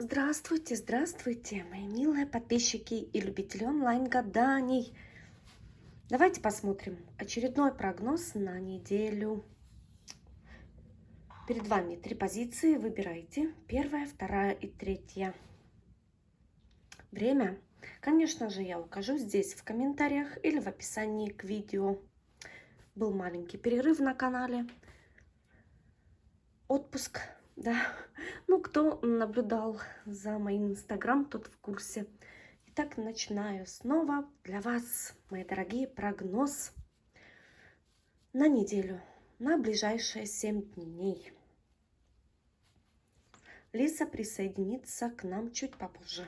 Здравствуйте, здравствуйте, мои милые подписчики и любители онлайн-гаданий. Давайте посмотрим очередной прогноз на неделю. Перед вами три позиции, выбирайте первая, вторая и третья. Время, конечно же, я укажу здесь в комментариях или в описании к видео. Был маленький перерыв на канале, отпуск, да. Ну, кто наблюдал за моим инстаграм, тот в курсе. Итак, начинаю снова для вас, мои дорогие, прогноз на неделю, на ближайшие 7 дней. Лиза присоединится к нам чуть попозже.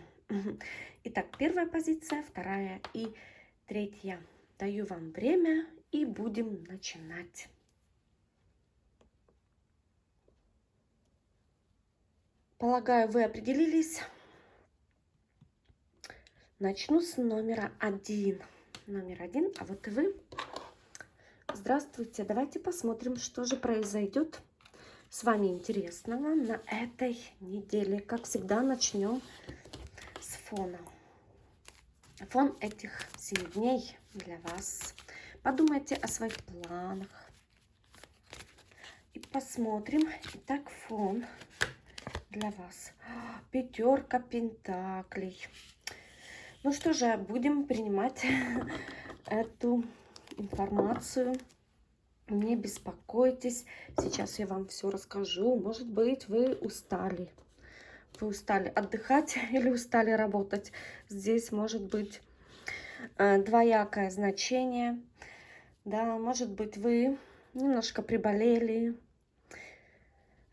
Итак, первая позиция, вторая и третья. Даю вам время и будем начинать. Полагаю, вы определились. Начну с номера 1. Номер 1, а вот и вы. Здравствуйте, давайте посмотрим, что же произойдет с вами интересного на этой неделе. Как всегда, начнем с фона. Фон этих 7 дней для вас. Подумайте о своих планах. И посмотрим. Итак, фон для вас. Пятерка пентаклей. Ну что же, будем принимать эту информацию. Не беспокойтесь, сейчас я вам все расскажу. Может быть, вы устали. Вы устали отдыхать или устали работать. Здесь может быть двоякое значение. Да, может быть, вы немножко приболели.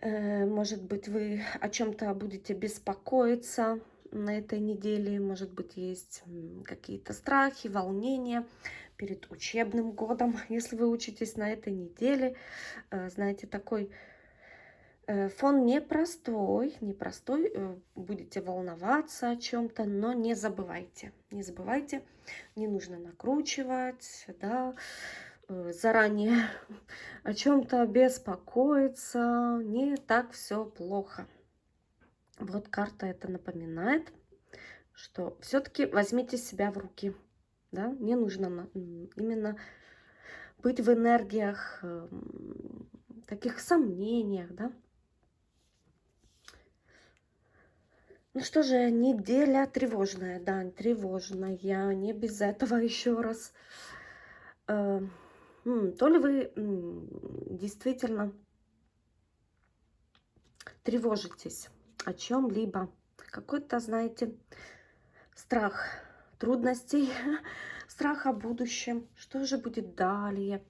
Может быть, вы о чем-то будете беспокоиться на этой неделе. Может быть, есть какие-то страхи, волнения перед учебным годом. Если вы учитесь на этой неделе, знаете, такой фон непростой, будете волноваться о чем-то, но не забывайте, не нужно накручивать, да, заранее о чем-то беспокоиться, не так все плохо. Вот карта это напоминает, что все-таки возьмите себя в руки, да, не нужно именно быть в энергиях, таких сомнениях, да. Ну что же, неделя тревожная, да, тревожная, не без этого еще раз. То ли вы действительно тревожитесь о чем-либо, какой-то, знаете, страх трудностей, страх о будущем, что же будет далее.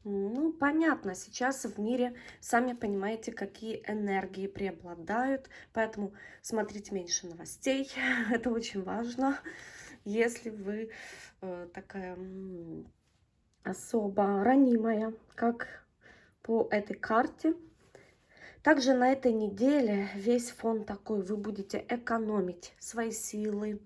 Ну, понятно, сейчас в мире, сами понимаете, какие энергии преобладают, поэтому смотрите меньше новостей, это очень важно, если вы такая особо ранимая, как по этой карте. Также на этой неделе весь фон такой, вы будете экономить свои силы,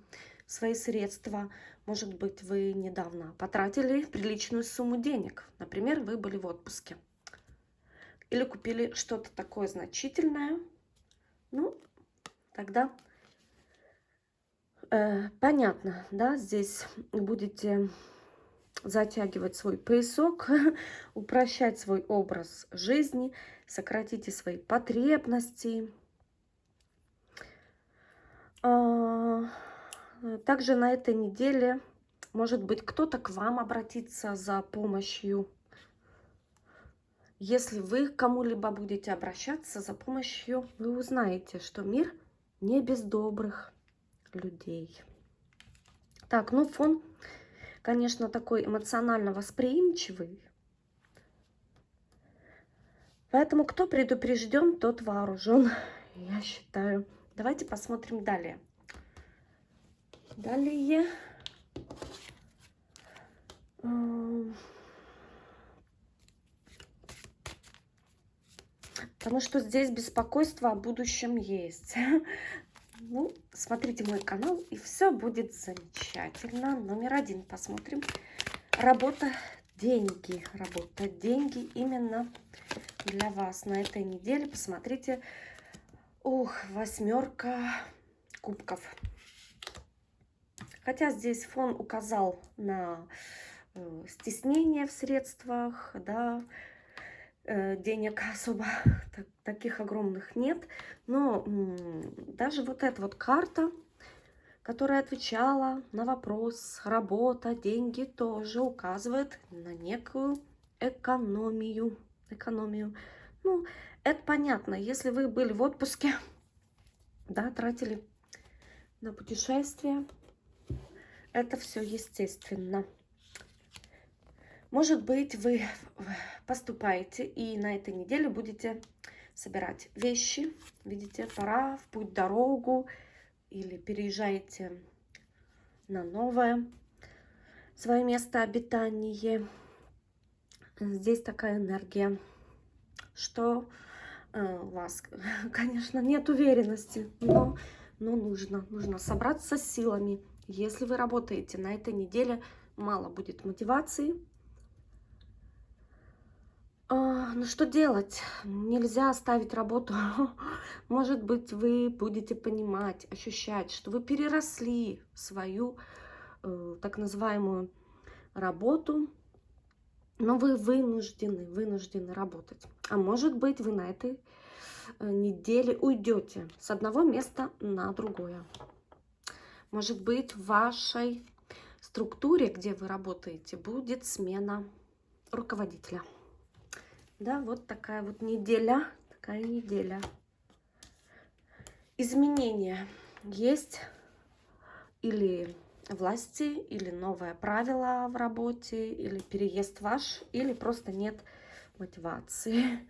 свои средства. Может быть, вы недавно потратили приличную сумму денег. Например, вы были в отпуске. Или купили что-то такое значительное. Ну, тогда понятно, да, здесь будете затягивать свой поясок, упрощать свой образ жизни, сократите свои потребности. Также на этой неделе, может быть, кто-то к вам обратится за помощью. Если вы к кому-либо будете обращаться за помощью, вы узнаете, что мир не без добрых людей. Так, ну фон, конечно, такой эмоционально восприимчивый. Поэтому кто предупрежден, тот вооружен, я считаю. Давайте посмотрим далее. Далее. Потому что здесь беспокойство о будущем есть. Ну, смотрите мой канал, и все будет замечательно. Номер 1 посмотрим. Работа, деньги. Работа, деньги именно для вас на этой неделе. Посмотрите. Ух, восьмерка кубков. Хотя здесь фон указал на стеснение в средствах, да, денег особо таких огромных нет. Но даже вот эта вот карта, которая отвечала на вопрос работа, деньги, тоже указывает на некую экономию. Ну, это понятно. Если вы были в отпуске, да, тратили на путешествия, это все естественно. Может быть, вы поступаете и на этой неделе будете собирать вещи. Видите, пора в путь, дорогу, или переезжаете на новое свое место обитания. Здесь такая энергия, что у вас, конечно, нет уверенности, но нужно собраться с силами. Если вы работаете на этой неделе, мало будет мотивации. Ну что делать? Нельзя оставить работу. Может быть, вы будете понимать, ощущать, что вы переросли свою так называемую работу, но вы вынуждены работать. А может быть, вы на этой неделе уйдете с одного места на другое. Может быть, в вашей структуре, где вы работаете, будет смена руководителя. Да, вот такая вот неделя, Изменения есть или власти, или новое правило в работе, или переезд ваш, или просто нет мотивации.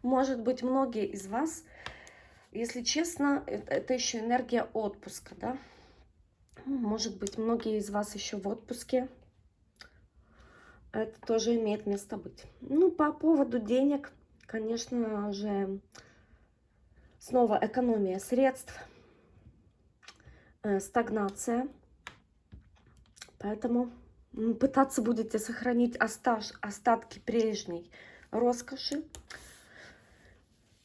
Может быть, многие из вас, если честно, это еще энергия отпуска, да? Может быть, многие из вас еще в отпуске. Это тоже имеет место быть. Ну, по поводу денег, конечно же, снова экономия средств, стагнация. Поэтому пытаться будете сохранить остатки прежней роскоши.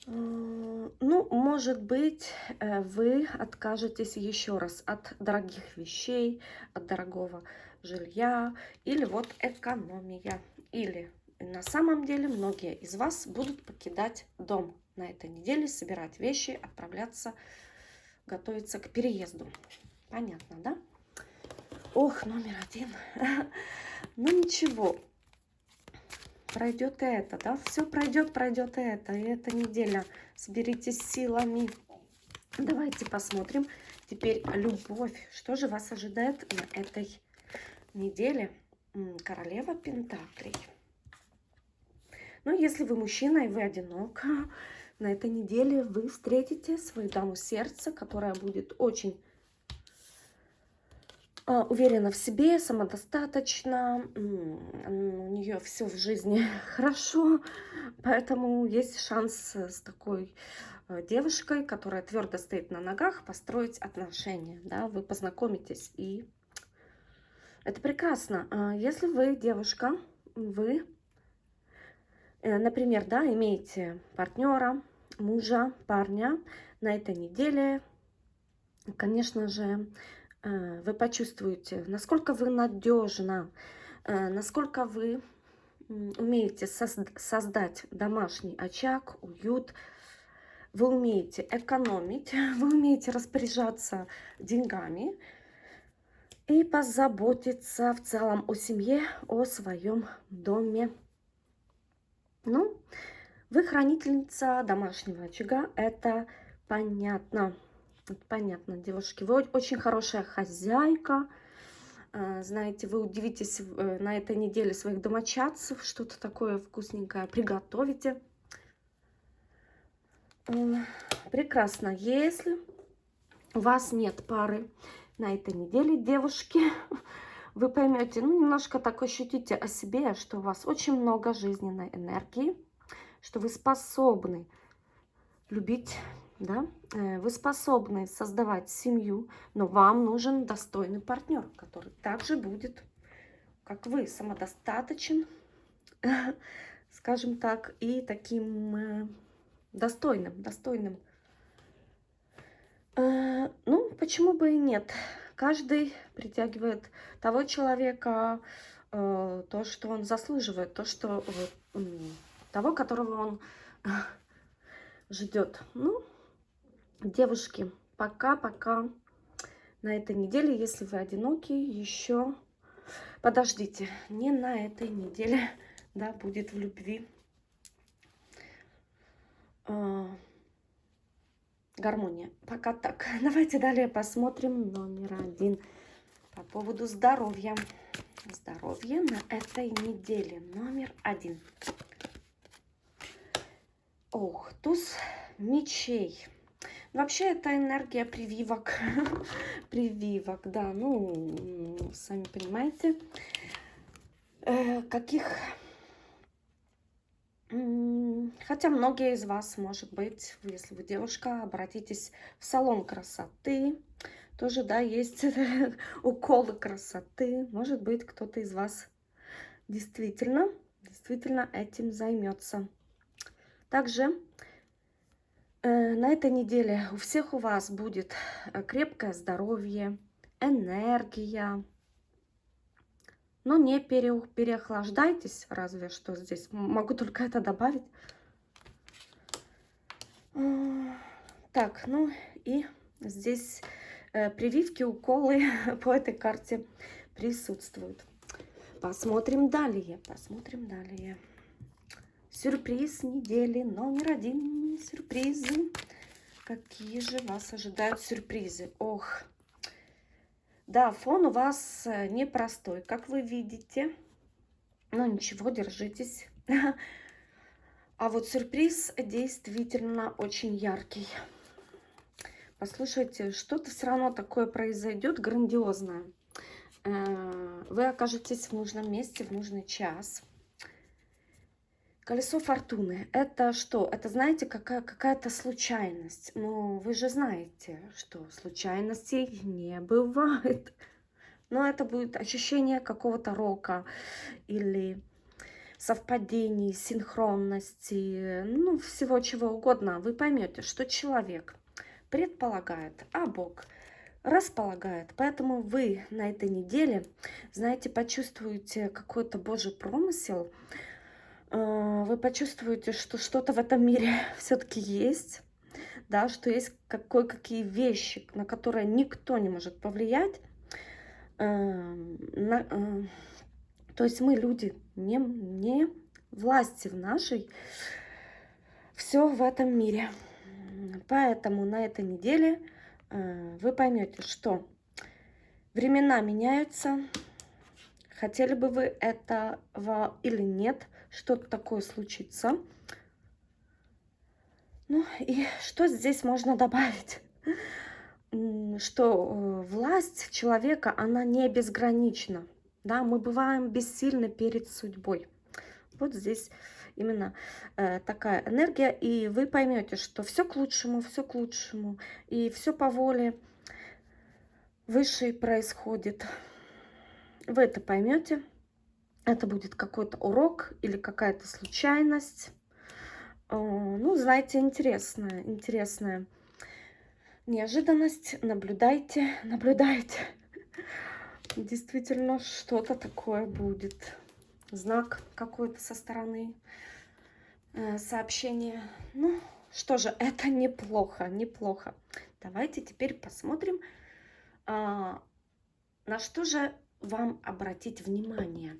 Ну, может быть, вы откажетесь еще раз от дорогих вещей, от дорогого жилья, или вот экономия. Или на самом деле многие из вас будут покидать дом на этой неделе, собирать вещи, отправляться, готовиться к переезду. Понятно, да? Ох, номер один. Ну ничего. Пройдет это, да? Все пройдет это. И эта неделя. Соберитесь силами. Давайте посмотрим. Теперь любовь. Что же вас ожидает на этой неделе? Королева Пентаклей. Ну, если вы мужчина и вы одинок, на этой неделе вы встретите свою даму сердца, которая будет очень уверена в себе, самодостаточна, у нее все в жизни хорошо, поэтому есть шанс с такой девушкой, которая твердо стоит на ногах, построить отношения, да, вы познакомитесь, и это прекрасно. Если вы девушка, вы, например, да, имеете партнера, мужа, парня, на этой неделе, конечно же, вы почувствуете, насколько вы надежна, насколько вы умеете создать домашний очаг, уют, вы умеете экономить, вы умеете распоряжаться деньгами и позаботиться в целом о семье, о своем доме. Ну, вы хранительница домашнего очага, это понятно. Понятно, девушки, вы очень хорошая хозяйка. Знаете, вы удивитесь на этой неделе своих домочадцев, что-то такое вкусненькое приготовите. Прекрасно. Если у вас нет пары на этой неделе, девушки, вы поймете, ну, немножко так ощутите о себе, что у вас очень много жизненной энергии, что вы способны любить, да, вы способны создавать семью, но вам нужен достойный партнер, который также будет, как вы, самодостаточен, скажем так, и достойным. Ну, почему бы и нет? Каждый притягивает того человека, то, что он заслуживает, то, что вот, того, которого он ждет. Ну, девушки, пока-пока на этой неделе, если вы одиноки, еще подождите, не на этой неделе, да, будет в любви гармония. Пока так. Давайте далее посмотрим номер 1 по поводу здоровья. Здоровье на этой неделе. Номер 1. Ох, туз мечей. Вообще это энергия прививок. Прививок, да. Ну, сами понимаете, каких... Хотя многие из вас, может быть, если вы девушка, обратитесь в салон красоты. Тоже, да, есть уколы красоты. Может быть, кто-то из вас действительно этим займется. Также на этой неделе у всех у вас будет крепкое здоровье, энергия. Но не переохлаждайтесь, разве что здесь. Могу только это добавить. Так, ну и здесь прививки, уколы по этой карте присутствуют. Посмотрим далее, посмотрим далее. Сюрприз недели номер 1. Сюрпризы. Какие же вас ожидают сюрпризы? Ох, да, фон у вас непростой, как вы видите. Но ничего, держитесь. А вот сюрприз действительно очень яркий. Послушайте, что-то все равно такое произойдет грандиозное. Вы окажетесь в нужном месте, в нужный час. Колесо фортуны. Это что? Это, знаете, какая-то случайность. Но вы же знаете, что случайностей не бывает. Но это будет ощущение какого-то рока или совпадений, синхронности, ну, всего чего угодно. Вы поймете, что человек предполагает, а Бог располагает. Поэтому вы на этой неделе, знаете, почувствуете какой-то Божий промысел. Вы почувствуете, что что-то в этом мире все-таки есть, да, что есть кое-какие вещи, на которые никто не может повлиять. То есть мы люди не власти в нашей, все в этом мире. Поэтому на этой неделе вы поймете, что времена меняются. Хотели бы вы этого или нет, что-то такое случится. Ну и что здесь можно добавить? Что власть человека, она не безгранична. Да, мы бываем бессильны перед судьбой. Вот здесь именно такая энергия, и вы поймете, что все к лучшему, и все по воле высшей происходит. Вы это поймете. Это будет какой-то урок или какая-то случайность. Ну, знаете, интересная неожиданность. Наблюдайте. Действительно, что-то такое будет. Знак какой-то со стороны, сообщение. Ну, что же, это неплохо. Давайте теперь посмотрим, на что же вам обратить внимание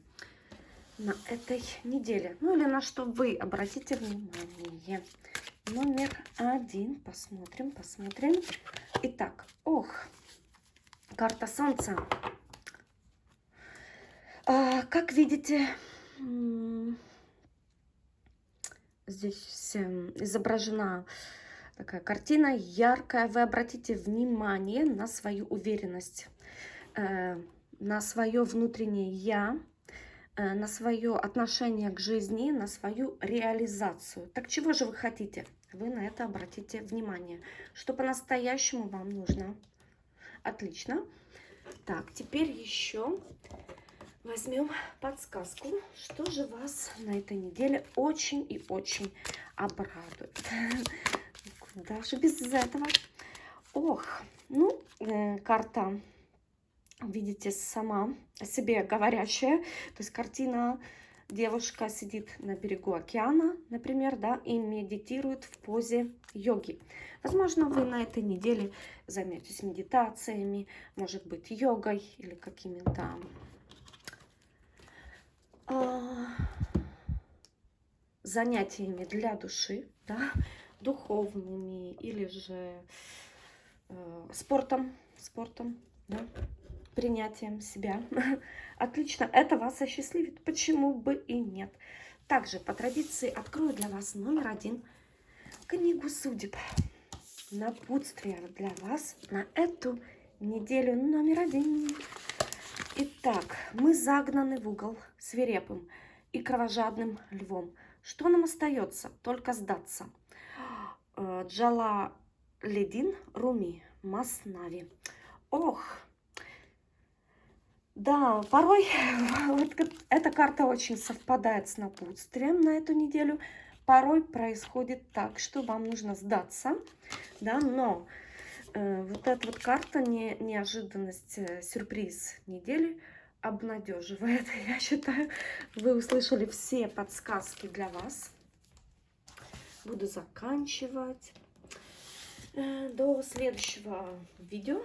на этой неделе. Ну, или на что вы обратите внимание. Номер 1. Посмотрим. Итак, карта Солнца. Как видите, здесь изображена такая картина яркая. Вы обратите внимание на свою уверенность, на свое внутреннее «я», на свое отношение к жизни, на свою реализацию. Так чего же вы хотите? Вы на это обратите внимание. Что по-настоящему вам нужно? Отлично. Так, теперь еще возьмем подсказку, что же вас на этой неделе очень и очень обрадует. Куда же без этого? Ох, ну, карта, видите, сама о себе говорящая. То есть картина, девушка сидит на берегу океана, например, да, и медитирует в позе йоги. Возможно, вы на этой неделе займетесь медитациями, может быть, йогой или какими-то занятиями для души, да, духовными или же спортом, да, принятием себя. Отлично, это вас осчастливит, почему бы и нет. Также по традиции открою для вас номер 1 книгу судеб. Напутствие для вас на эту неделю номер 1. Итак, мы загнаны в угол свирепым и кровожадным львом. Что нам остается? Только сдаться. Джалалиддин Руми, Маснави. Ох, да, порой вот эта карта очень совпадает с напутствием на эту неделю. Порой происходит так, что вам нужно сдаться, да, но вот эта вот карта, неожиданность, сюрприз недели обнадеживает. Я считаю, вы услышали все подсказки для вас. Буду заканчивать. До следующего видео.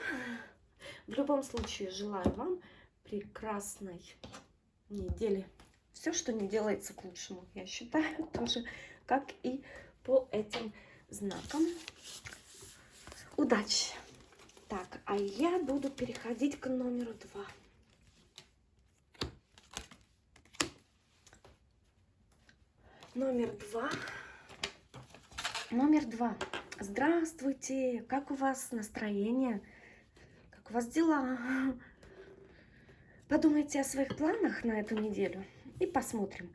В любом случае, желаю вам прекрасной недели. Все, что не делается к лучшему, я считаю, тоже, как и по этим знакам. Удачи! Так, а я буду переходить к номеру 2. Номер 2. Номер 2. Здравствуйте! Как у вас настроение? Как у вас дела? Подумайте о своих планах на эту неделю и посмотрим,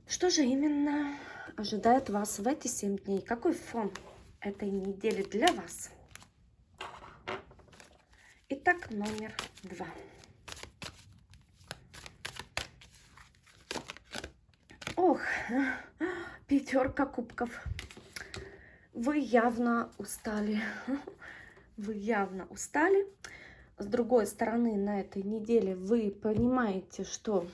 что же именно ожидает вас в эти 7 дней. Какой фон этой недели для вас? Итак, номер 2. Ох, 5 кубков. Вы явно устали. Вы явно устали. С другой стороны, на этой неделе вы понимаете, что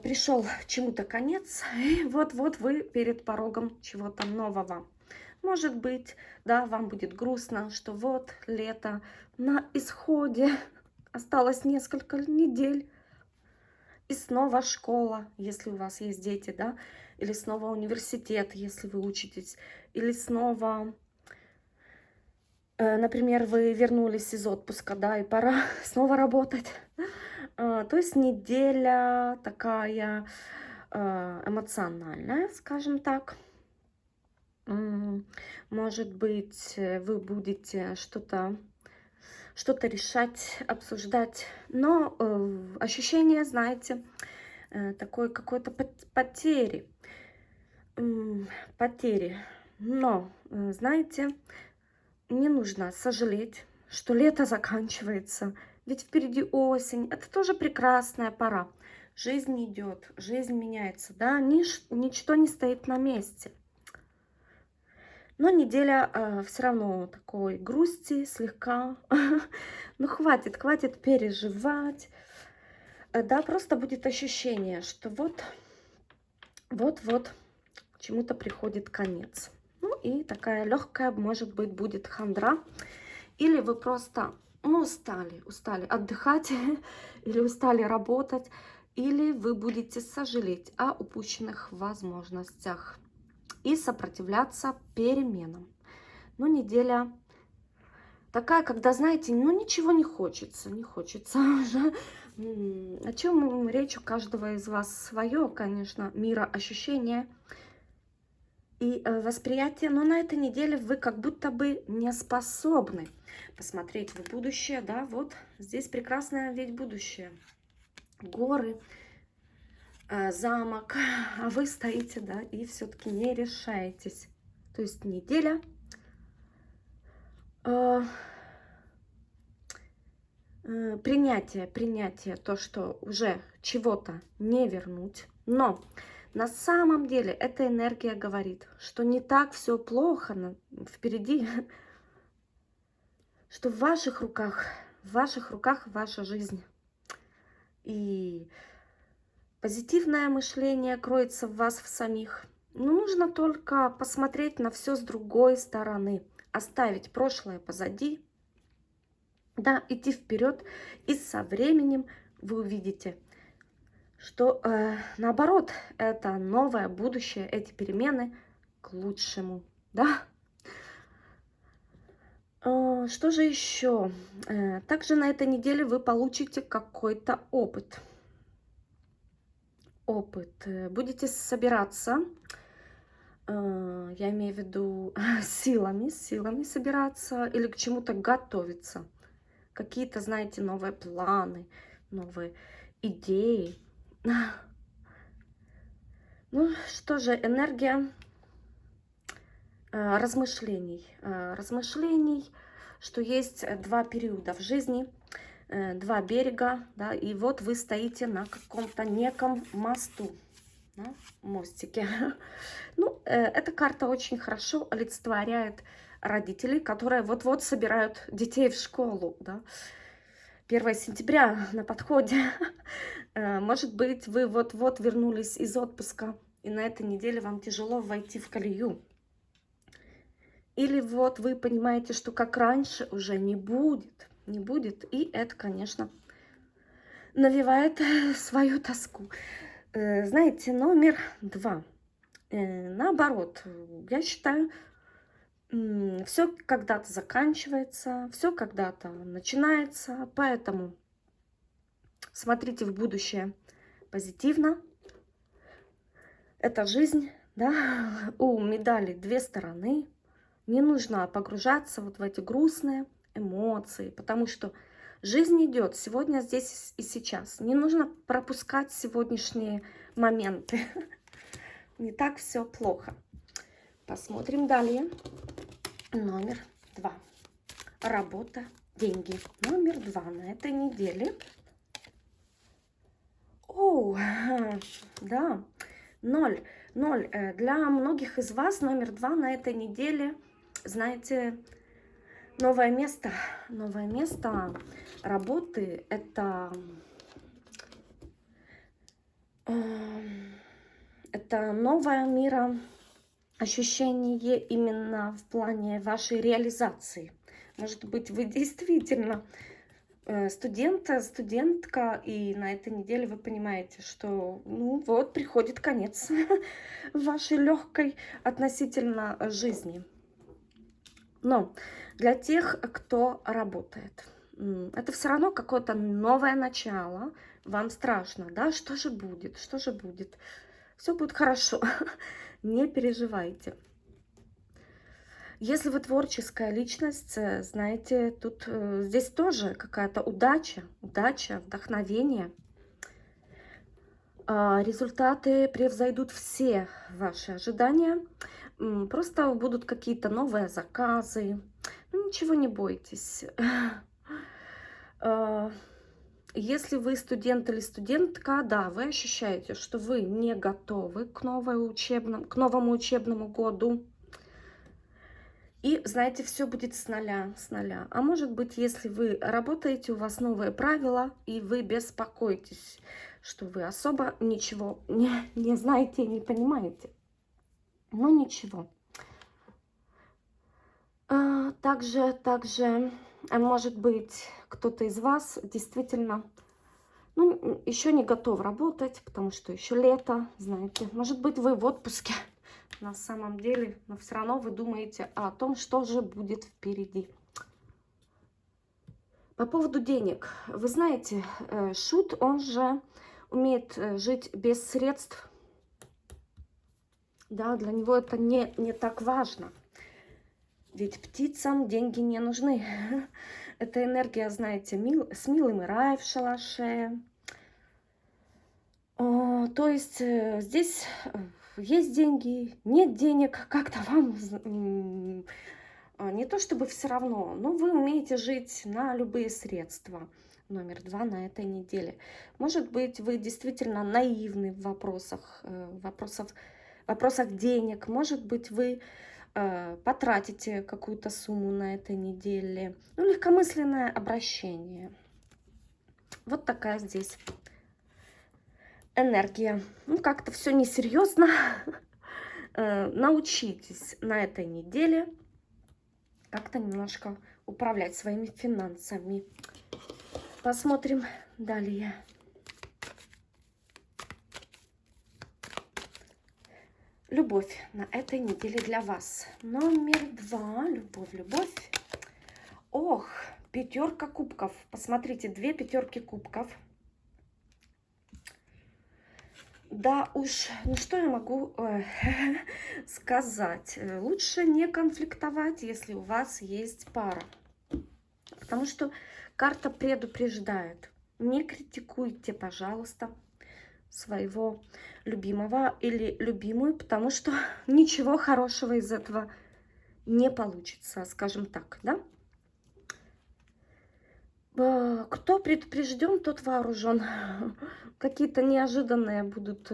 пришел чему-то конец, и вот-вот вы перед порогом чего-то нового. Может быть, да, вам будет грустно, что вот лето на исходе, осталось несколько недель, и снова школа, если у вас есть дети, да, или снова университет, если вы учитесь, или снова, например, вы вернулись из отпуска, да, и пора снова работать. То есть неделя такая эмоциональная, скажем так. Может быть, вы будете что-то решать, обсуждать, но ощущение, знаете, такой какой-то потери. Но, знаете, не нужно сожалеть, что лето заканчивается, ведь впереди осень. Это тоже прекрасная пора. Жизнь идет, жизнь меняется, да, ничто не стоит на месте. Но неделя все равно такой грусти слегка. Ну, хватит переживать. Да, просто будет ощущение, что вот чему-то приходит конец. Ну, и такая легкая, может быть, будет хандра. Или вы просто, ну, устали отдыхать, или устали работать, или вы будете сожалеть о упущенных возможностях и сопротивляться переменам. Ну, неделя такая, когда, знаете, ну, ничего не хочется уже. О чем речь у каждого из вас свое, конечно, мироощущение и восприятие, но на этой неделе вы как будто бы не способны посмотреть в будущее, да, вот здесь прекрасное ведь будущее. Горы, замок, а вы стоите, да, и все-таки не решаетесь. То есть неделя принятие, то, что уже чего-то не вернуть. Но На самом деле эта энергия говорит, что не так все плохо впереди, что в ваших руках ваша жизнь. И позитивное мышление кроется в вас в самих. Но нужно только посмотреть на все с другой стороны, оставить прошлое позади, да, идти вперед, и со временем вы увидите, что наоборот, это новое будущее, эти перемены к лучшему, да. Что же еще? Также на этой неделе вы получите какой-то опыт. Будете собираться, я имею в виду силами собираться или к чему-то готовиться. Какие-то, знаете, новые планы, новые идеи. Ну что же, энергия размышлений. Размышлений, что есть два периода в жизни, два берега, да, и вот вы стоите на каком-то неком мосту, да, мостике. Ну, эта карта очень хорошо олицетворяет родителей, которые вот-вот собирают детей в школу, да. 1 сентября на подходе. Может быть, вы вот-вот вернулись из отпуска, и на этой неделе вам тяжело войти в колею. Или вот вы понимаете, что как раньше уже не будет. И это, конечно, навевает свою тоску. Знаете, номер 2. Наоборот, я считаю, все когда-то заканчивается, все когда-то начинается, поэтому смотрите в будущее позитивно. Это жизнь, да, у медали 2 стороны. Не нужно погружаться вот в эти грустные эмоции, потому что жизнь идет сегодня, здесь и сейчас. Не нужно пропускать сегодняшние моменты. Не так все плохо. Посмотрим далее. Номер 2. Работа, деньги. Номер 2 на этой неделе. О, да, 0. Для многих из вас номер 2 на этой неделе, знаете, новое место работы. Это новое мироощущение именно в плане вашей реализации. Может быть, вы действительно студентка, и на этой неделе вы понимаете, что ну вот приходит конец вашей легкой относительно жизни. Но для тех, кто работает, это все равно какое-то новое начало. Вам страшно, да? Что же будет? Все будет хорошо. Не переживайте. Если вы творческая личность, знаете, тут здесь тоже какая-то удача, вдохновение. Результаты превзойдут все ваши ожидания. Просто будут какие-то новые заказы. Ну, ничего не бойтесь. Если вы студент или студентка, да, вы ощущаете, что вы не готовы к новому учебному году. И, знаете, все будет с нуля. А может быть, если вы работаете, у вас новые правила, и вы беспокоитесь, что вы особо ничего не знаете, не понимаете. Но ничего. Также, может быть, кто-то из вас действительно, ну, еще не готов работать, потому что еще лето, знаете. Может быть, вы в отпуске на самом деле, но все равно вы думаете о том, что же будет впереди. По поводу денег. Вы знаете, шут, он же умеет жить без средств. Да, для него это не так важно. Ведь птицам деньги не нужны. Это энергия, знаете, с милым и рай в шалаше. То есть здесь есть деньги, нет денег, как-то вам не то чтобы все равно, но вы умеете жить на любые средства. номер 2 на этой неделе. Может быть, вы действительно наивны в вопросах денег. Может быть, вы потратите какую-то сумму на этой неделе. Ну, легкомысленное обращение. Вот такая здесь энергия. Ну, как-то все несерьезно. Научитесь на этой неделе как-то немножко управлять своими финансами. Посмотрим далее. Любовь на этой неделе для вас. Номер 2. Любовь, любовь. Ох, пятерка кубков. Посмотрите, 2 пятерки кубков. Да уж, ну что я могу сказать? Лучше не конфликтовать, если у вас есть пара. Потому что карта предупреждает. Не критикуйте, пожалуйста, своего любимого или любимую, потому что ничего хорошего из этого не получится, скажем так, да? Кто предупрежден, тот вооружен. Какие-то неожиданные будут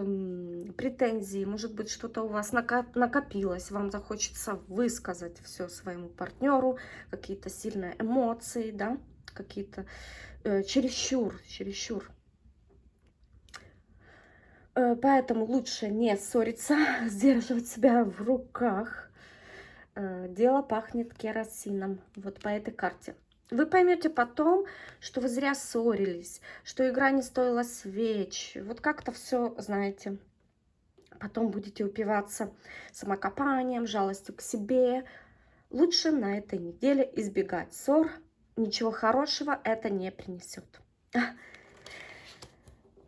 претензии. Может быть, что-то у вас накопилось. Вам захочется высказать все своему партнеру. Какие-то сильные эмоции, да? Какие-то чересчур. Поэтому лучше не ссориться, сдерживать себя в руках. Дело пахнет керосином. Вот по этой карте. Вы поймете потом, что вы зря ссорились, что игра не стоила свеч. Вот как-то все, знаете, потом будете упиваться самокопанием, жалостью к себе. Лучше на этой неделе избегать ссор. Ничего хорошего это не принесет.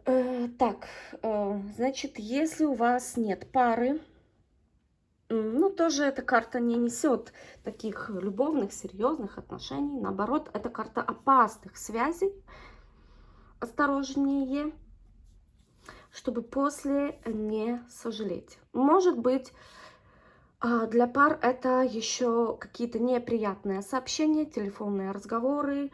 Так, значит, если у вас нет пары, ну, тоже эта карта не несет таких любовных, серьезных отношений. Наоборот, это карта опасных связей. Осторожнее, чтобы после не сожалеть. Может быть, для пар это еще какие-то неприятные сообщения, телефонные разговоры,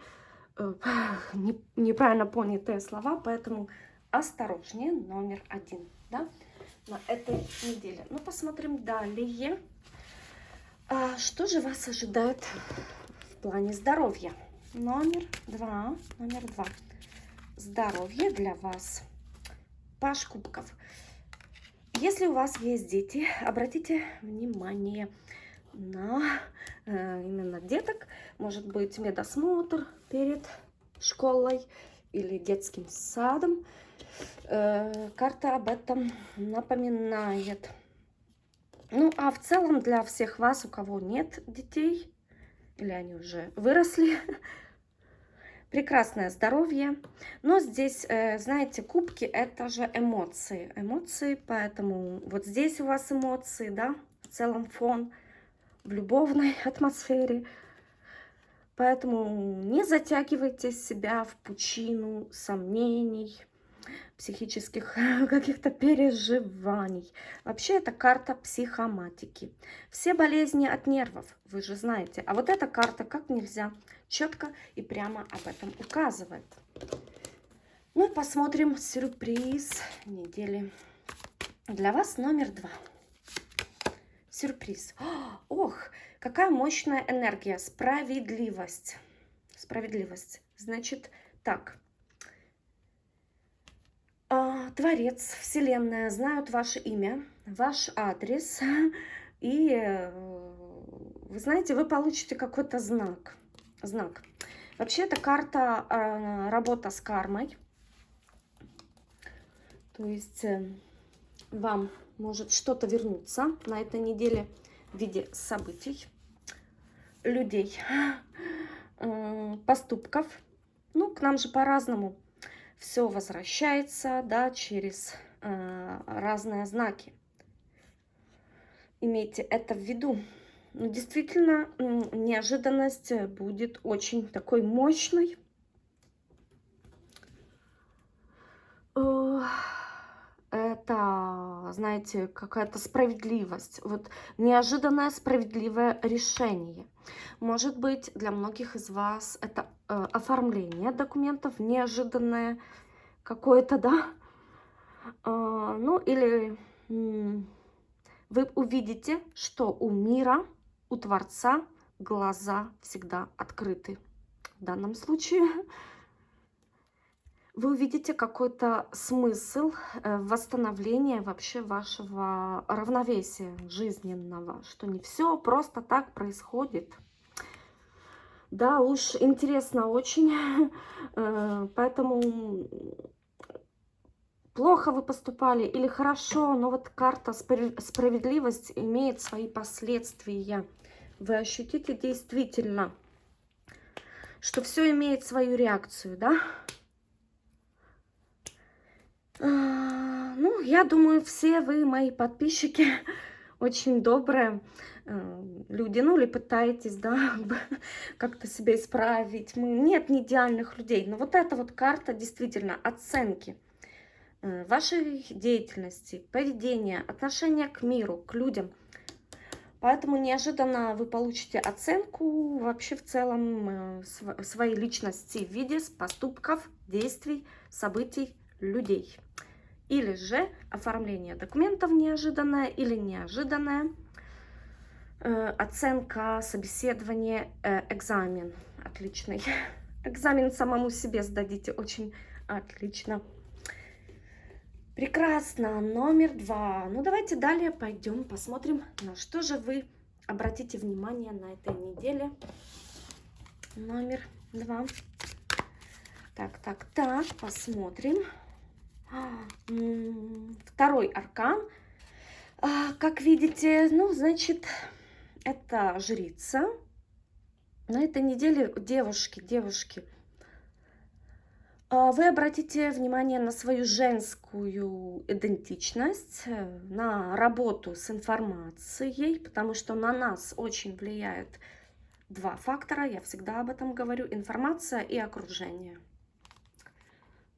неправильно понятые слова, поэтому осторожнее, номер 1, да? На этой неделе. Ну, посмотрим далее. Что же вас ожидает в плане здоровья? Номер 2. Здоровье для вас. Паж кубков. Если у вас есть дети, обратите внимание на именно деток. Может быть, медосмотр перед школой или детским садом. Карта об этом напоминает. Ну, а в целом для всех вас, у кого нет детей, или они уже выросли, прекрасное здоровье. Но здесь, знаете, кубки — это же эмоции. Эмоции, поэтому вот здесь у вас эмоции, да, в целом фон в любовной атмосфере. Поэтому не затягивайте себя в пучину сомнений, психических каких-то переживаний. Вообще это карта психоматики. Все болезни от нервов, вы же знаете. А вот эта карта как нельзя четко и прямо об этом указывает. Ну и посмотрим сюрприз недели. Для вас номер 2. Сюрприз. Ох, какая мощная энергия. Справедливость. Справедливость. Значит, так. Творец, Вселенная знают ваше имя, ваш адрес, и вы знаете, вы получите какой-то знак. Вообще, это карта работа с кармой. То есть вам может что-то вернуться на этой неделе в виде событий, людей, поступков. Ну, к нам же по-разному все возвращается, да, через разные знаки. Имейте это в виду. Но действительно, неожиданность будет очень такой мощной. Это, знаете, какая-то справедливость. Вот неожиданное справедливое решение. Может быть, для многих из вас это оформление документов, неожиданное какое-то, да. Ну, или вы увидите, что у мира, у Творца глаза всегда открыты. В данном случае вы увидите какой-то смысл восстановления вообще вашего равновесия жизненного, что не все просто так происходит. Да уж, интересно очень, поэтому плохо вы поступали или хорошо, но вот карта справедливость имеет свои последствия. Вы ощутите действительно, что все имеет свою реакцию, да? Ну, я думаю, все вы, мои подписчики, очень добрые люди, ну, или пытаетесь, да, как-то себя исправить. Нет не идеальных людей, но вот эта вот карта действительно оценки вашей деятельности, поведения, отношения к миру, к людям. Поэтому неожиданно вы получите оценку вообще в целом своей личности в виде поступков, действий, событий, людей. Или же оформление документов неожиданное или неожиданное, оценка, собеседование, экзамен отличный. Экзамен самому себе сдадите очень отлично. Прекрасно. Номер 2. Ну, давайте далее пойдем посмотрим, на что же вы обратите внимание на этой неделе. Номер 2. Так, посмотрим. Второй аркан. Как видите, ну, значит, это жрица. На этой неделе девушки, вы обратите внимание на свою женскую идентичность, на работу с информацией, потому что на нас очень влияют два фактора, я всегда об этом говорю, информация и окружение.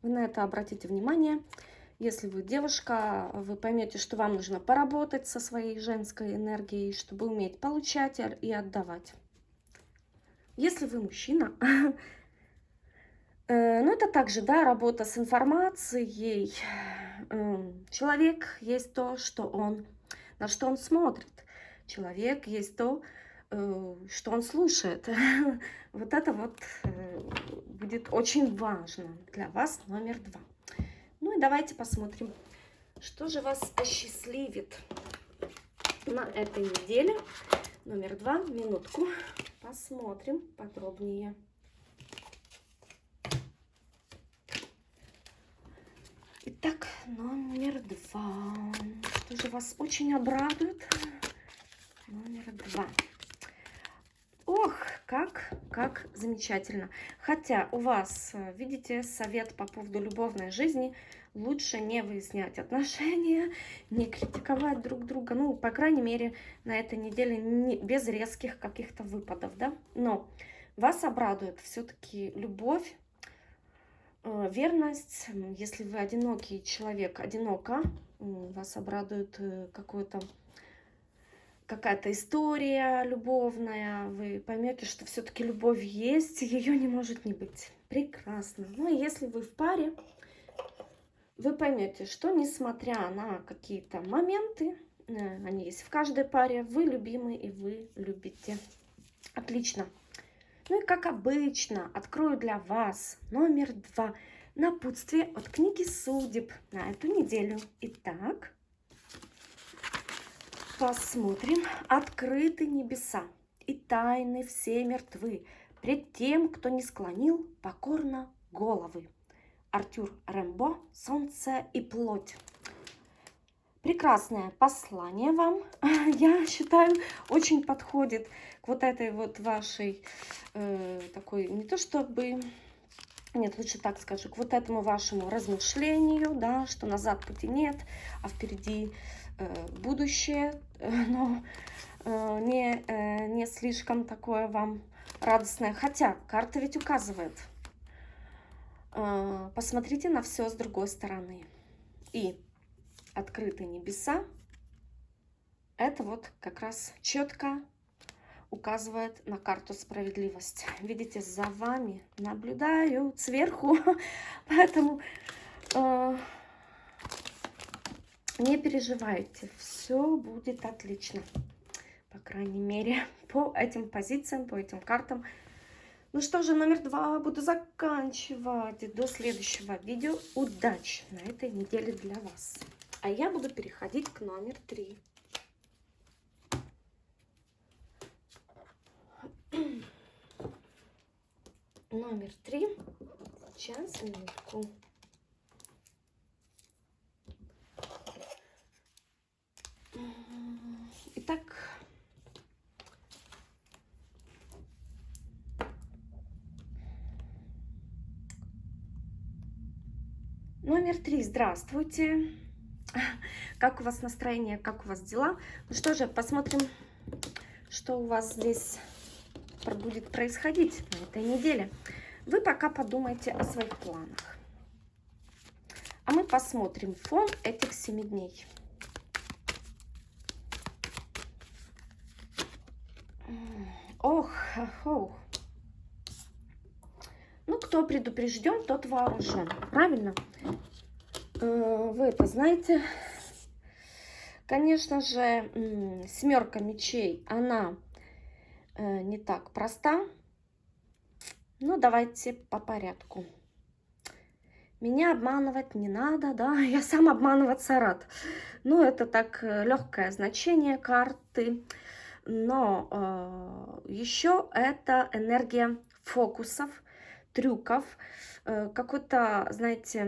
Вы на это обратите внимание. Если вы девушка, вы поймете, что вам нужно поработать со своей женской энергией, чтобы уметь получать и отдавать. Если вы мужчина, ну, это также, да, работа с информацией. Человек есть то, что он, на что он смотрит. Человек есть то, что он слушает. Вот это вот будет очень важно для вас, номер 2. Ну и давайте посмотрим, что же вас осчастливит на этой неделе. Номер 2, минутку. Посмотрим подробнее. Итак, номер 2. Что же вас очень обрадует? Номер 2. Ох, как замечательно. Хотя у вас, видите, совет по поводу любовной жизни. Лучше не выяснять отношения, не критиковать друг друга. Ну, по крайней мере, на этой неделе без резких каких-то выпадов, да. Но вас обрадует все-таки любовь, верность. Если вы одинокий человек, одинока, вас обрадует какая-то история любовная, вы поймете, что все-таки любовь есть, ее не может не быть. Прекрасно. Ну и если вы в паре, вы поймете, что несмотря на какие-то моменты, они есть в каждой паре, вы любимы и вы любите. Отлично. Ну и как обычно, открою для вас номер 2. Напутствие от книги судеб на эту неделю. Итак, посмотрим. Открыты небеса, и тайны все мертвы пред тем, кто не склонил покорно головы. Артюр Рембо, «Солнце и плоть». Прекрасное послание вам, я считаю, очень подходит к вот этой вот вашей такой, не то чтобы, нет, лучше так скажу, к вот этому вашему размышлению, да, что назад пути нет, а впереди будущее, но не слишком такое вам радостное. Хотя карта ведь указывает, посмотрите на все с другой стороны. И открытые небеса — это вот как раз четко указывает на карту справедливость. Видите, за вами наблюдают сверху, поэтому не переживайте, все будет отлично. По крайней мере, по этим позициям, по этим картам. Ну что же, номер 2 буду заканчивать. До следующего видео. Удачи на этой неделе для вас. А я буду переходить к номер 3. Номер 3. Сейчас, минутку. Итак, номер 3. Здравствуйте. Как у вас настроение, как у вас дела? Ну что же, посмотрим, что у вас здесь будет происходить на этой неделе. Вы пока подумайте о своих планах. А мы посмотрим фон этих 7 дней. Ох, ох. Ну, кто предупрежден, тот вооружен. Правильно? Вы это знаете. Конечно же, 7 мечей, она не так проста. Но давайте по порядку. Меня обманывать не надо, да, я сам обманываться рад. Ну, это так легкое значение карты. Но еще это энергия фокусов, трюков, какой-то, знаете,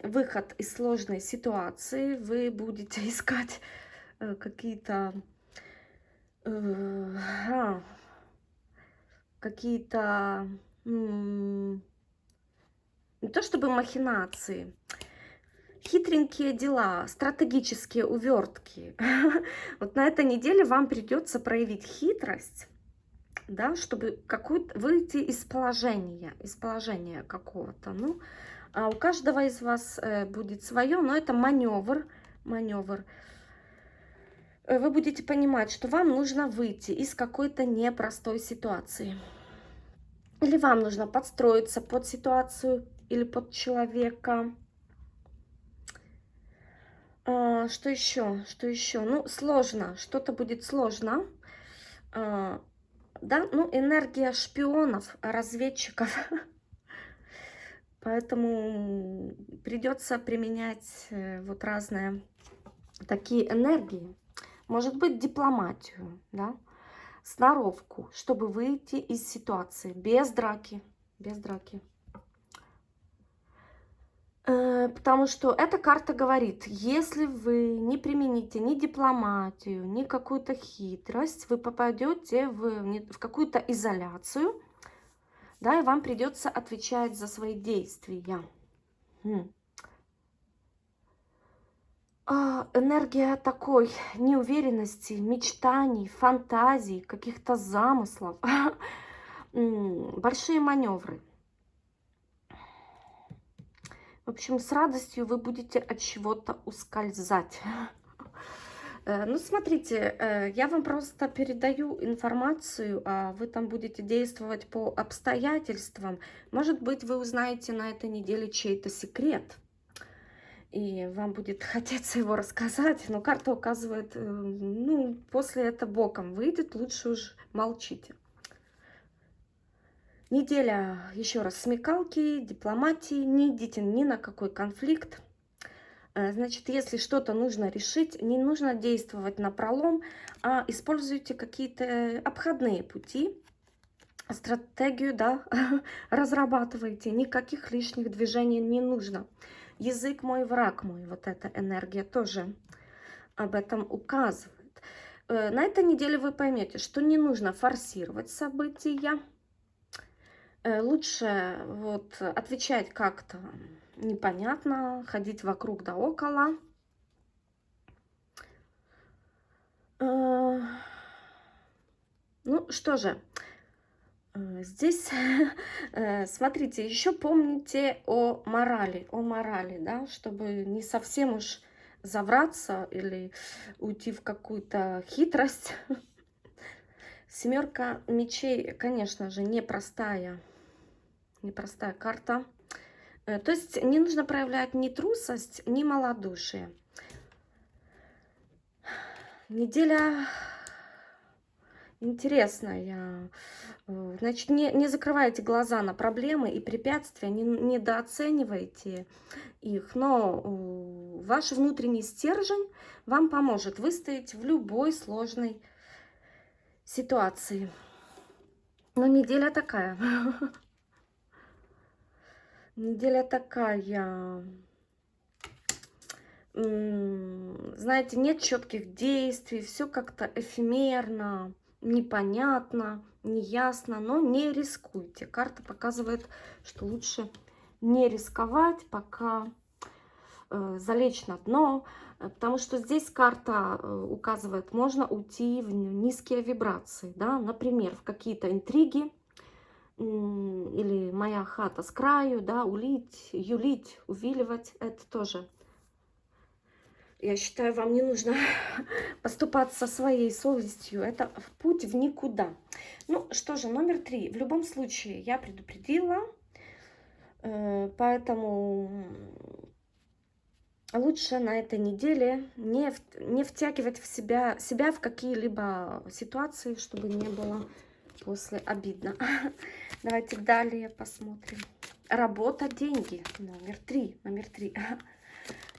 выход из сложной ситуации. Вы будете искать какие-то не то чтобы махинации, хитренькие дела, стратегические увертки. Вот на этой неделе вам придется проявить хитрость, да, чтобы выйти из положения какого-то. Ну, а у каждого из вас будет свое, но это маневр. Вы будете понимать, что вам нужно выйти из какой-то непростой ситуации. Или вам нужно подстроиться под ситуацию или под человека. Что еще? Что еще? Ну, сложно. Что-то будет сложно. Да, ну, энергия шпионов, разведчиков. Поэтому придется применять вот разные такие энергии. Может быть, дипломатию, да, сноровку, чтобы выйти из ситуации без драки. Без драки. Потому что эта карта говорит, если вы не примените ни дипломатию, ни какую-то хитрость, вы попадете в какую-то изоляцию, да, и вам придется отвечать за свои действия. Энергия такой неуверенности, мечтаний, фантазий, каких-то замыслов, большие маневры. В общем, с радостью вы будете от чего-то ускользать. Ну, смотрите, я вам просто передаю информацию, а вы там будете действовать по обстоятельствам. Может быть, вы узнаете на этой неделе чей-то секрет, и вам будет хотеться его рассказать, но карта указывает, ну, после это боком выйдет, лучше уж молчите. Неделя, еще раз, смекалки, дипломатии, не идите ни на какой конфликт. Значит, если что-то нужно решить, не нужно действовать напролом, а используйте какие-то обходные пути, стратегию, да, разрабатывайте, никаких лишних движений не нужно. Язык мой, враг мой, вот эта энергия тоже об этом указывает. На этой неделе вы поймете, что не нужно форсировать события. Лучше вот отвечать как-то непонятно, ходить вокруг да около. Ну что же, здесь, смотрите, еще помните о морали, да, чтобы не совсем уж завраться или уйти в какую-то хитрость. Семерка мечей, конечно же, непростая карта. То есть не нужно проявлять ни трусость, ни малодушие. Неделя интересная. Значит, не закрывайте глаза на проблемы и препятствия, не недооценивайте их, но ваш внутренний стержень вам поможет выстоять в любой сложной ситуации. Но неделя такая. Неделя такая. Знаете, нет четких действий, все как-то эфемерно, непонятно, неясно, но не рискуйте. Карта показывает, что лучше не рисковать, пока залечь на дно, потому что здесь карта указывает, можно уйти в низкие вибрации, да, например, в какие-то интриги, или моя хата с краю, да, улить, юлить, увиливать, это тоже. Я считаю, вам не нужно поступаться своей совестью. Это путь в никуда. Ну что же, номер 3. В любом случае, я предупредила, поэтому лучше на этой неделе не втягивать в себя в какие-либо ситуации, чтобы не было после обидно. Давайте далее посмотрим. Работа, деньги. Номер 3. Номер 3.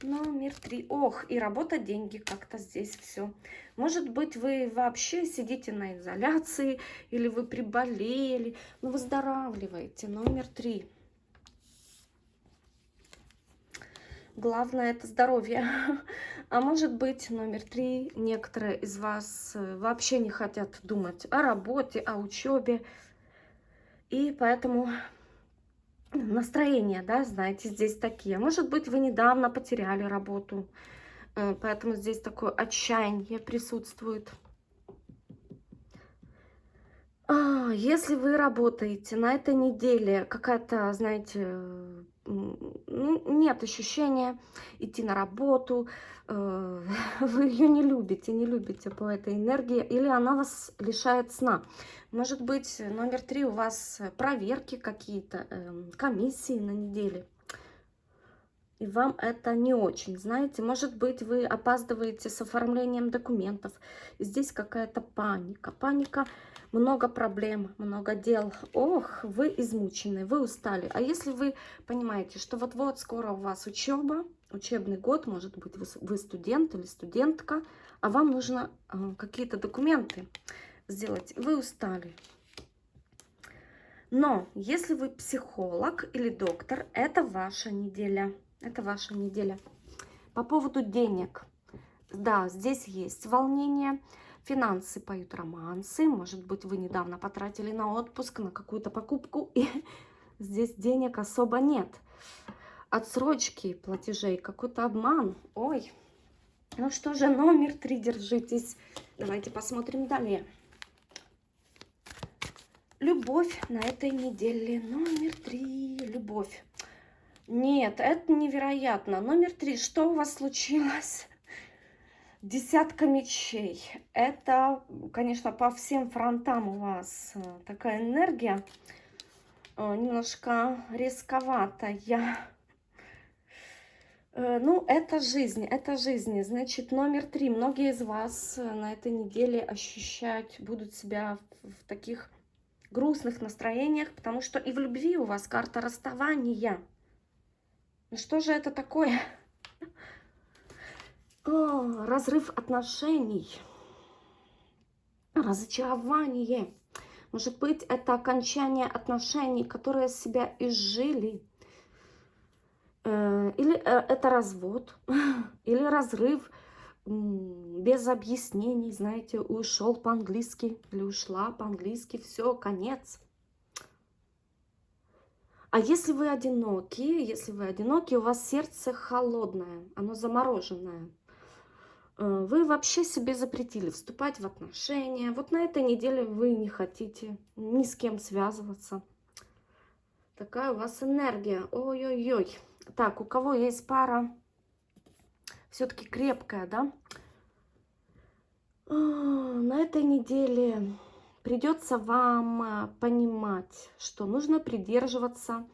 Номер 3. Ох, и работа, деньги, как-то здесь все. Может быть, вы вообще сидите на изоляции, или вы приболели, но выздоравливаете. Номер 3. Главное это здоровье. А может быть, номер 3, некоторые из вас вообще не хотят думать о работе, о учебе. И поэтому настроения, да, знаете, здесь такие. Может быть, вы недавно потеряли работу, поэтому здесь такое отчаяние присутствует. Если вы работаете на этой неделе, какая-то, знаете, ну, нет ощущения идти на работу, вы ее не любите по этой энергии, или она вас лишает сна. Может быть, номер 3 у вас проверки какие-то, комиссии на неделе. И вам это не очень, знаете. Может быть, вы опаздываете с оформлением документов. Здесь какая-то паника. Паника, много проблем, много дел. Ох, вы измучены, вы устали. А если вы понимаете, что вот-вот скоро у вас учеба, учебный год, может быть, вы студент или студентка, а вам нужно какие-то документы сделать, вы устали. Но если вы психолог или доктор, это ваша неделя. Это ваша неделя. По поводу денег. Да, здесь есть волнение. Финансы поют романсы. Может быть, вы недавно потратили на отпуск, на какую-то покупку. И здесь денег особо нет. Отсрочки платежей, какой-то обман. Ой. Ну что же, номер 3, держитесь. Давайте посмотрим далее. Любовь на этой неделе. Номер 3. Любовь. Нет, это невероятно. Номер 3. Что у вас случилось? Десятка мечей. Это, конечно, по всем фронтам у вас такая энергия. Немножко рисковатая. Ну, это жизнь, это жизнь. Значит, номер 3. Многие из вас на этой неделе ощущать будут себя в таких грустных настроениях, потому что и в любви у вас карта расставания. Что же это такое? Разрыв отношений, разочарование. Может быть, это окончание отношений, которые себя изжили. Или это развод, или разрыв без объяснений, знаете, ушел по-английски или ушла по-английски, все, конец. А если вы одиноки, у вас сердце холодное, оно замороженное, вы вообще себе запретили вступать в отношения, вот на этой неделе вы не хотите ни с кем связываться. Такая у вас энергия, ой-ой-ой. Так, у кого есть пара все-таки крепкая, да? На этой неделе придется вам понимать, что нужно придерживаться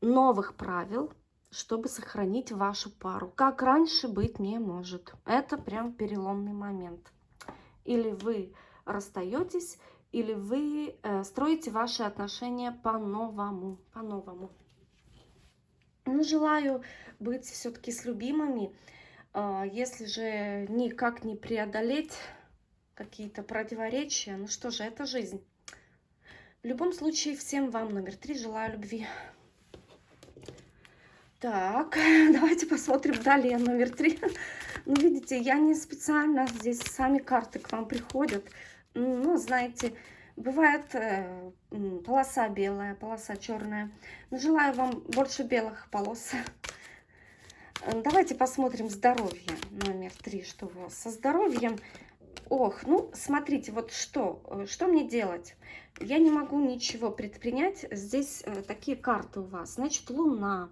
новых правил, чтобы сохранить вашу пару. Как раньше быть не может. Это прям переломный момент. Или вы расстаетесь, или вы строите ваши отношения по-новому. По-новому. Ну, желаю быть все-таки с любимыми. Если же никак не преодолеть какие-то противоречия, ну что же, это жизнь. В любом случае, всем вам номер 3 желаю любви. Так, давайте посмотрим далее номер 3. Ну, видите, я не специально, здесь сами карты к вам приходят. Ну, знаете, бывает полоса белая, полоса черная. Но желаю вам больше белых полос. Давайте посмотрим здоровье. Номер 3, что у вас со здоровьем. Ох, ну, смотрите, вот что мне делать? Я не могу ничего предпринять. Здесь такие карты у вас. Значит, Луна,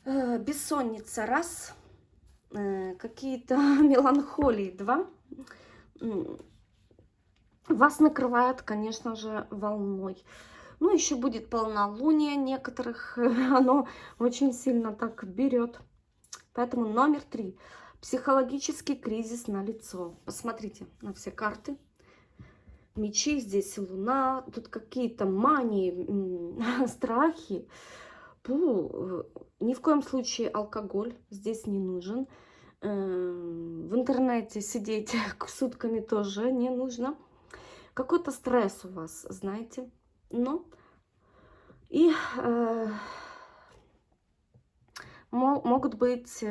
бессонница, раз, какие-то меланхолии, два. Вас накрывает, конечно же, волной. Ну, еще будет полнолуние некоторых, оно очень сильно так берет. Поэтому номер 3. Психологический кризис налицо. Посмотрите на все карты. Мечи, здесь Луна, тут какие-то мании, страхи. Ни в коем случае алкоголь здесь не нужен. В интернете сидеть сутками тоже не нужно. Какой-то стресс у вас, знаете. Ну, и могут быть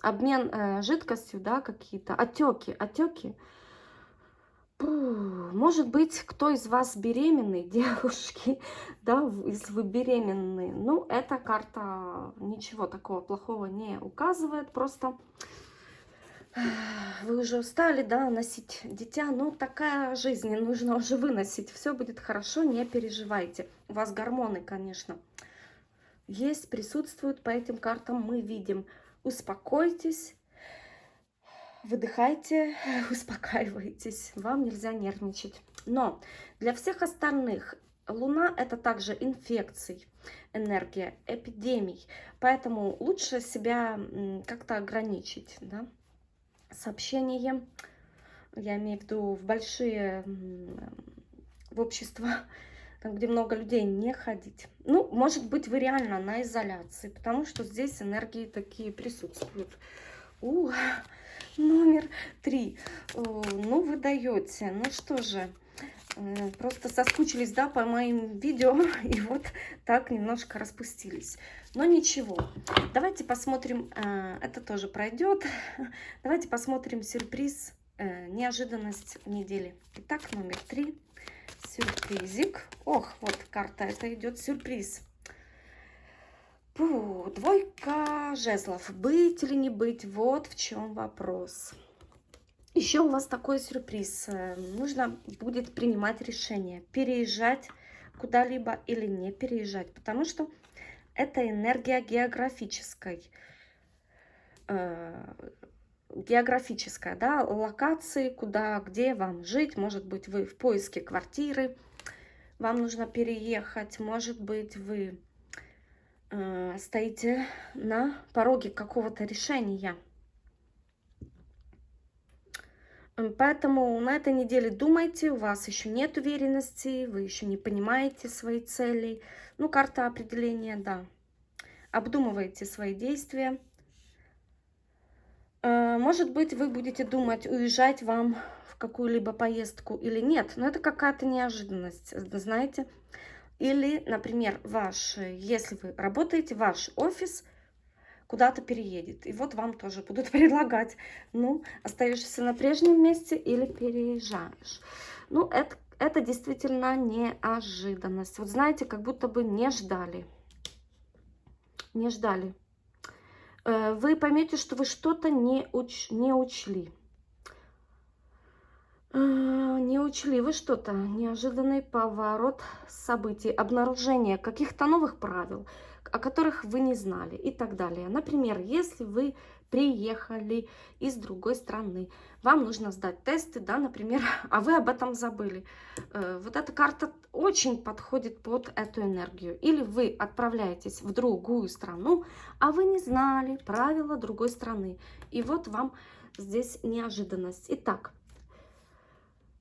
обмен жидкостью, да, какие-то отеки. Может быть, кто из вас беременный, девушки, да, если вы беременны, ну, эта карта ничего такого плохого не указывает, просто вы уже устали, да, носить дитя, ну, такая жизнь, нужно уже выносить, все будет хорошо, не переживайте. У вас гормоны, конечно, есть, присутствуют, по этим картам мы видим. Успокойтесь. Выдыхайте, успокаивайтесь, вам нельзя нервничать. Но для всех остальных Луна — это также инфекций, энергия, эпидемий. Поэтому лучше себя как-то ограничить, да? Сообщение, я имею в виду в большие, в общества, там, где много людей, не ходить. Ну, может быть, вы реально на изоляции, потому что здесь энергии такие присутствуют. Номер 3. Ну, вы даете. Ну что же, просто соскучились, да, по моим видео, и вот так немножко распустились. Но ничего. Давайте посмотрим, это тоже пройдет. Давайте посмотрим сюрприз, неожиданность недели. Итак, номер 3. Сюрпризик. Ох, вот карта, это идет сюрприз. Двойка жезлов. Быть или не быть? Вот в чем вопрос. Еще у вас такой сюрприз. Нужно будет принимать решение, переезжать куда-либо или не переезжать, потому что это энергия географической. Географическая, да, локации, куда, где вам жить. Может быть, вы в поиске квартиры, вам нужно переехать. Может быть, вы стоите на пороге какого-то решения. Поэтому на этой неделе думайте, у вас еще нет уверенности, вы еще не понимаете свои цели. Ну, карта определения, да. Обдумывайте свои действия. Может быть, вы будете думать, уезжать вам в какую-либо поездку или нет. Но это какая-то неожиданность, знаете. Или, например, если вы работаете, ваш офис куда-то переедет. И вот вам тоже будут предлагать, ну, остаешься на прежнем месте или переезжаешь. Ну, это действительно неожиданность. Вот знаете, как будто бы не ждали. Не ждали. Вы поймете, что вы что-то не учли. Не учли вы что-то, неожиданный поворот событий, обнаружение каких-то новых правил, о которых вы не знали и так далее. Например, если вы приехали из другой страны. Вам нужно сдать тесты, да, например, а вы об этом забыли. Вот эта карта очень подходит под эту энергию. Или вы отправляетесь в другую страну, а вы не знали правила другой страны. И вот вам здесь неожиданность. Итак,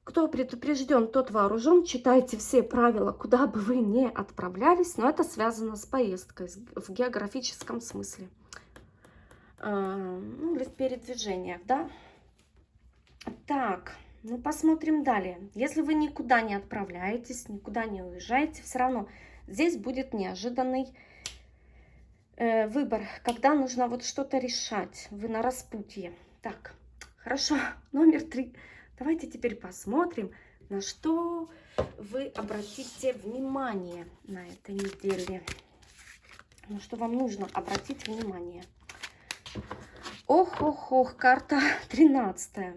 кто предупрежден, тот вооружен. Читайте все правила, куда бы вы ни отправлялись, но это связано с поездкой в географическом смысле. Ну, или в передвижениях, да. Так, ну посмотрим далее. Если вы никуда не отправляетесь, никуда не уезжаете, все равно здесь будет неожиданный выбор, когда нужно вот что-то решать. Вы на распутье. Так, хорошо, номер 3. Давайте теперь посмотрим, на что вы обратите внимание на этой неделе. На что вам нужно обратить внимание. Ох, карта 13.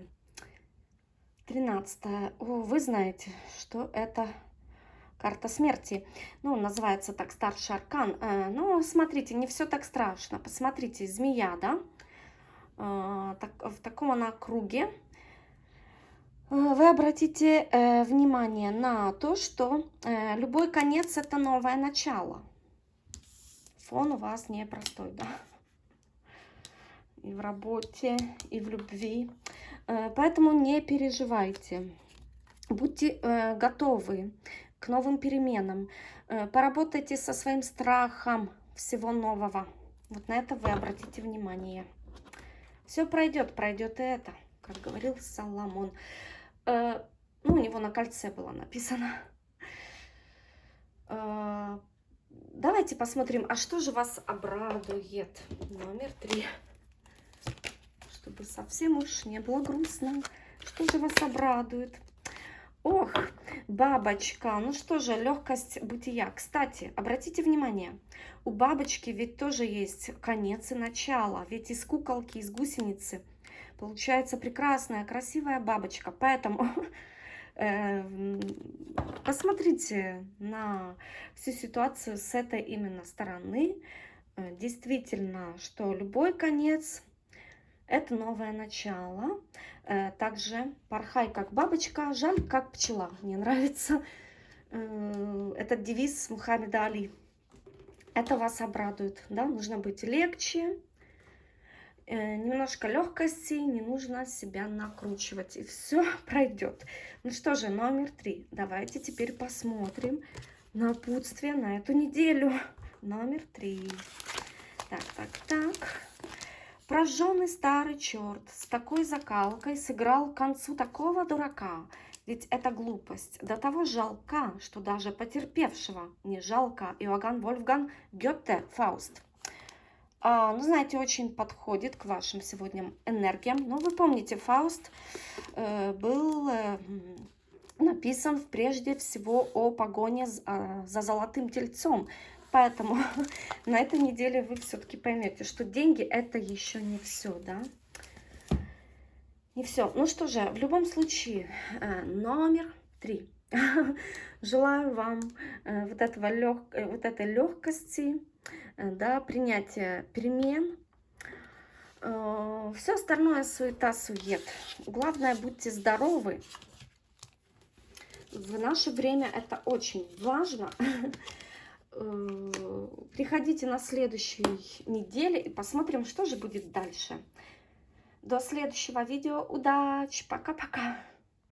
13. О, вы знаете, что это карта смерти. Ну, называется так старший аркан. Но смотрите, не все так страшно. Посмотрите, змея, да? В таком она круге. Вы обратите внимание на то, что любой конец – это новое начало. Фон у вас непростой, да? И в работе, и в любви. Поэтому не переживайте. Будьте готовы к новым переменам. Поработайте со своим страхом всего нового. Вот на это вы обратите внимание. Все пройдет, пройдет и это, как говорил Соломон. Ну, у него на кольце было написано. Давайте посмотрим, а что же вас обрадует. Номер 3. Чтобы совсем уж не было грустно. Что же вас обрадует? Ох, бабочка. Ну что же, легкость бытия. Кстати, обратите внимание, у бабочки ведь тоже есть конец и начало. Ведь из куколки, из гусеницы получается прекрасная, красивая бабочка. Поэтому посмотрите на всю ситуацию с этой именно стороны. Действительно, что любой конец – это новое начало. Также порхай как бабочка, жаль как пчела. Мне нравится этот девиз Мухаммеда Али. Это вас обрадует. Да? Нужно быть легче. Немножко легкости, не нужно себя накручивать, и все пройдет. Ну что же, номер 3. Давайте теперь посмотрим напутствие на эту неделю. Номер 3. Так. Прожженный старый черт с такой закалкой сыграл к концу такого дурака. Ведь это глупость до того жалка, что даже потерпевшего не жалко. Иоганн Вольфганг Гёте, Фауст. Ну, знаете, очень подходит к вашим сегодня энергиям. Ну, вы помните, Фауст был написан прежде всего о погоне за золотым тельцом. Поэтому на этой неделе вы все-таки поймете, что деньги – это еще не все, да? Не все. Ну что же, в любом случае, номер 3. Желаю вам вот этой легкости, да, принятия перемен. Все остальное суета-сует. Главное, будьте здоровы. В наше время это очень важно. Приходите на следующей неделе и посмотрим, что же будет дальше. До следующего видео. Удачи! Пока-пока!